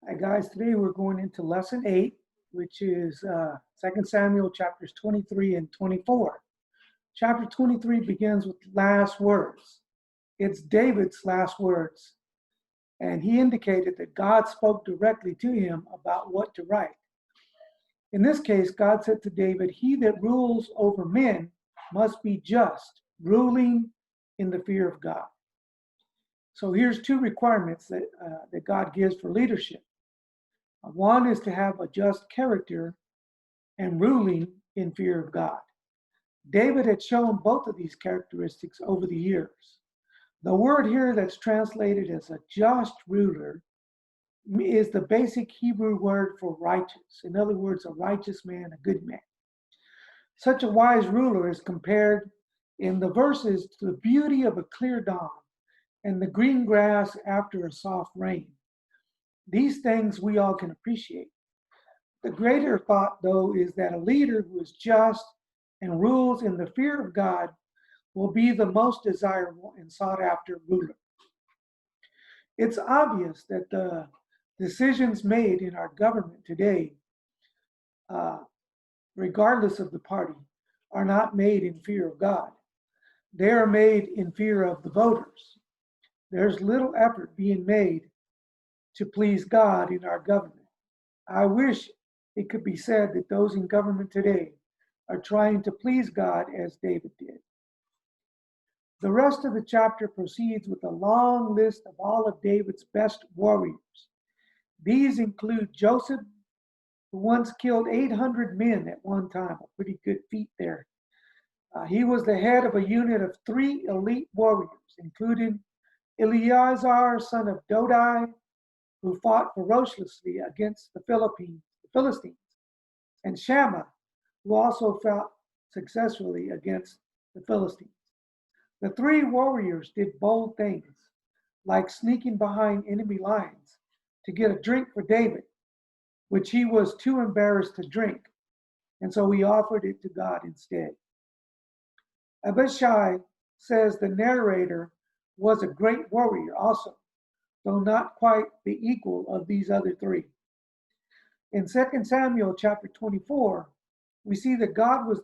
Hi guys, today we're going into lesson 8, which is 2 Samuel chapters 23 and 24. Chapter 23 begins with last words. It's David's last words, and he indicated that God spoke directly to him about what to write. In this case, God said to David, "He that rules over men must be just, ruling in the fear of God." So here's two requirements that God gives for leadership. One is to have a just character and ruling in fear of God. David had shown both of these characteristics over the years. The word here that's translated as a just ruler is the basic Hebrew word for righteous. In other words, a righteous man, a good man. Such a wise ruler is compared in the verses to the beauty of a clear dawn and the green grass after a soft rain. These things we all can appreciate. The greater thought, though, is that a leader who is just and rules in the fear of God will be the most desirable and sought after ruler. It's obvious that the decisions made in our government today, uh, regardless of the party, are not made in fear of God. They are made in fear of the voters. There's little effort being made to please God in our government. I wish it could be said that those in government today are trying to please God as David did. The rest of the chapter proceeds with a long list of all of David's best warriors. These include Joseph, who once killed 800 men at one time, a pretty good feat there. He was the head of a unit of 3 elite warriors, including Eleazar, son of Dodai, who fought ferociously against the Philistines, and Shammah, who also fought successfully against the Philistines. The 3 warriors did bold things, like sneaking behind enemy lines to get a drink for David, which he was too embarrassed to drink, and so he offered it to God instead. Abishai says the narrator was a great warrior also, though not quite the equal of these other 3. In 2 Samuel chapter 24, we see that God was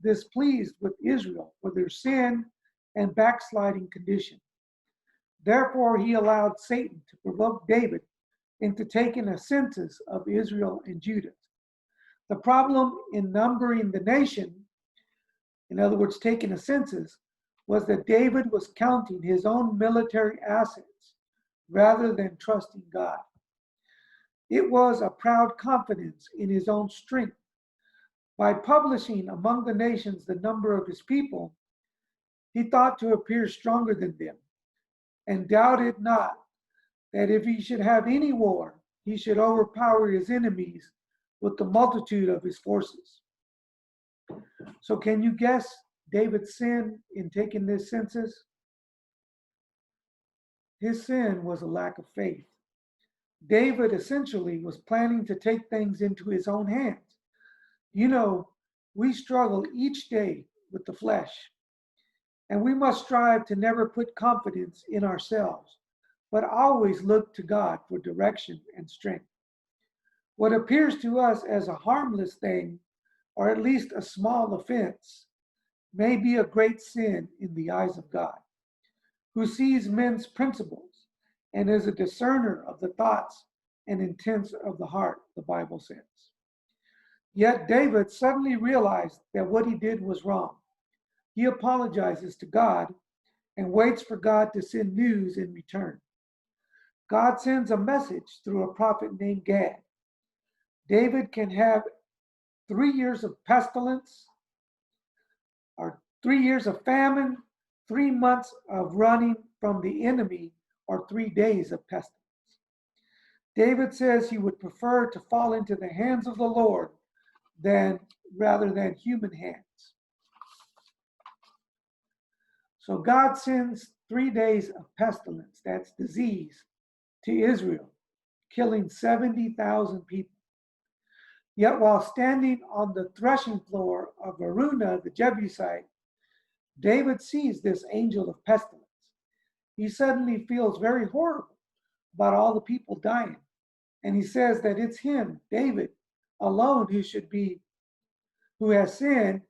displeased with Israel for their sin and backsliding condition. Therefore, he allowed Satan to provoke David into taking a census of Israel and Judah. The problem in numbering the nation, in other words, taking a census, was that David was counting his own military assets rather than trusting God. It was a proud confidence in his own strength. By publishing among the nations the number of his people, he thought to appear stronger than them, and doubted not that if he should have any war, he should overpower his enemies with the multitude of his forces. So can you guess David's sin in taking this census? His sin was a lack of faith. David essentially was planning to take things into his own hands. You know, we struggle each day with the flesh, and we must strive to never put confidence in ourselves, but always look to God for direction and strength. What appears to us as a harmless thing, or at least a small offense, may be a great sin in the eyes of God, who sees men's principles and is a discerner of the thoughts and intents of the heart, the Bible says. Yet David suddenly realized that what he did was wrong. He apologizes to God and waits for God to send news in return. God sends a message through a prophet named Gad. David can have 3 years of pestilence, or 3 years of famine, 3 months of running from the enemy, or 3 days of pestilence. David says he would prefer to fall into the hands of the Lord rather than human hands. So God sends 3 days of pestilence, that's disease, to Israel, killing 70,000 people. Yet while standing on the threshing floor of Araunah the Jebusite, David sees this angel of pestilence. He suddenly feels very horrible about all the people dying. And he says that it's him, David, alone who has sinned,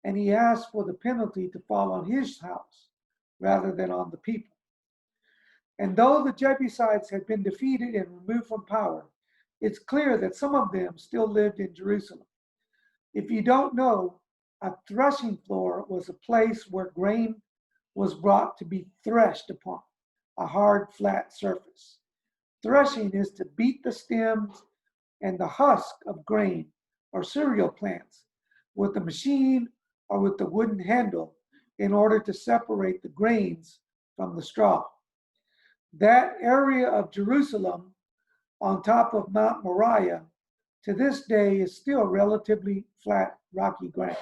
and he asks for the penalty to fall on his house rather than on the people. And though the Jebusites had been defeated and removed from power, it's clear that some of them still lived in Jerusalem. If you don't know, a threshing floor was a place where grain was brought to be threshed upon, a hard, flat surface. Threshing is to beat the stems and the husk of grain or cereal plants with a machine or with the wooden handle in order to separate the grains from the straw. That area of Jerusalem on top of Mount Moriah to this day is still relatively flat, rocky ground.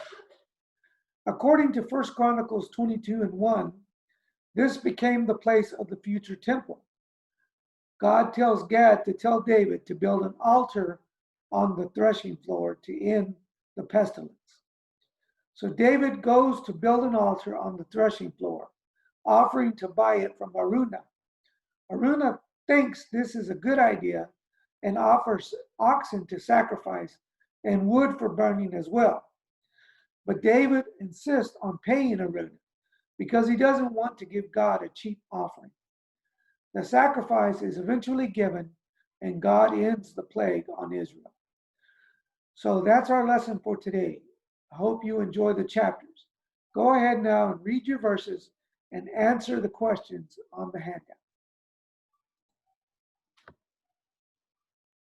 According to 1 Chronicles 22:1, this became the place of the future temple. God tells Gad to tell David to build an altar on the threshing floor to end the pestilence. So David goes to build an altar on the threshing floor, offering to buy it from Araunah. Araunah thinks this is a good idea and offers oxen to sacrifice and wood for burning as well. But David insists on paying Araunah because he doesn't want to give God a cheap offering. The sacrifice is eventually given, and God ends the plague on Israel. So that's our lesson for today. I hope you enjoy the chapters. Go ahead now and read your verses and answer the questions on the handout.